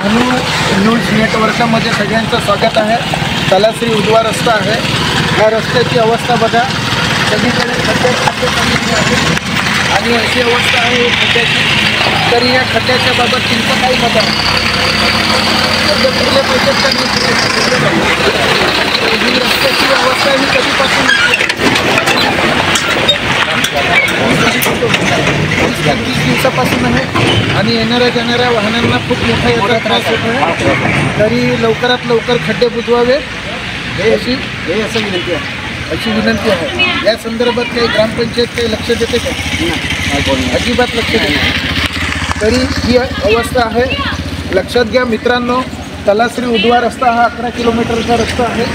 Dahanu news नेटवर्कमध्ये सगळ्यांचं स्वागत आहे। तलासरी उजवा रस्ता आहे। या रस्त्याची अवस्था बघा, सगळीकडे खड्डे आहे आणि अशी अवस्था आहे खड्ड्याची। तरी या खड्ड्याच्या बाबत तुमचं काही मत आहे? खड्डे पुरले पाहिजेत का नाही? ही रस्त्याची अवस्था ही कधीपासून 20 दिवसापासून आहे आणि येणाऱ्या जाणाऱ्या वाहनांना खूप मोठा याचा त्रास होत आहे। तरी लवकरात लवकर खड्डे बुजवावे अशी विनंती आहे। या संदर्भात काही ग्रामपंचायत काही लक्ष देते का? अजिबात लक्ष देते। तरी ही अवस्था आहे, लक्षात घ्या मित्रांनो। तलासरी उजवा रस्ता हा 11 किलोमीटरचा रस्ता आहे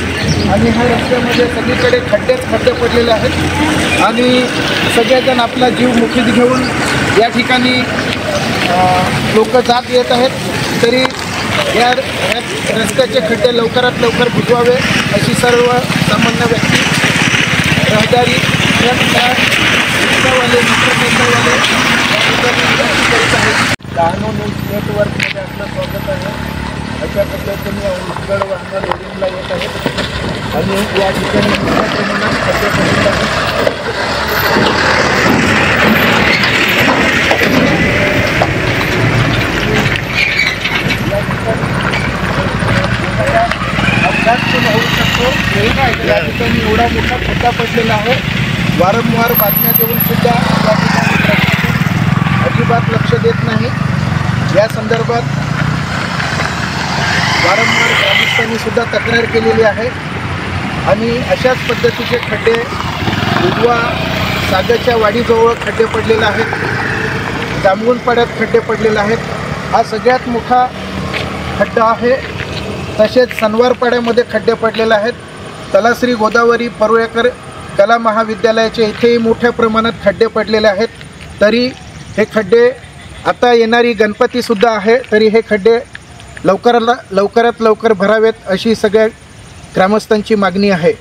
आणि ह्या रस्त्यामध्ये सगळीकडे खड्डे पडलेले आहेत आणि सगळेजण आपला जीव मुठीत घेऊन या ठिकाणी लोक जात येत आहेत। तरी या रस्त्याचे खड्डे लवकरात लवकर बुजवावे अशी सर्व सामान्य व्यक्ती, रहदारी रिक्षावाले, मित्रमंडळवाले करीत आहेत। डहाणू न्यूज नेटवर्कमध्ये आपलं स्वागत आहे। अशा पद्धतीने उजगड वाहनं लोडिंगला येत आहेत आणि या ठिकाणी मोठ्या प्रमाणात खड्डे पडलेले आहेत। अपघात पण होऊ शकतो। या ठिकाणी एवढा मोठा खड्डा पडलेला आहे। वारंवार बातम्या देऊन सुद्धा या ठिकाणी अजिबात लक्ष देत नाही। या संदर्भात वारंवार ग्रामस्थांनी सुद्धा तक्रार केलेली आहे आणि अशाच पद्धतीचे खड्डे उजवा सागरच्या वाडीजवळ खड्डे पडलेले आहेत, जांभूणपाड्यात खड्डे पडलेले आहेत। हा सगळ्यात मोठा खड्डा आहे। तसेच सनवारपाड्यामध्ये खड्डे पडलेले आहेत। तलासरी गोदावरी परुळेकर कला महाविद्यालयाच्या इथेही मोठ्या प्रमाणात खड्डे पडलेले आहेत। तरी हे खड्डे, आता येणारी गणपतीसुद्धा आहे, तरी हे खड्डे लवकरात लवकर भरावेत अशी सगळ्या ग्रामस्थांची मागणी आहे।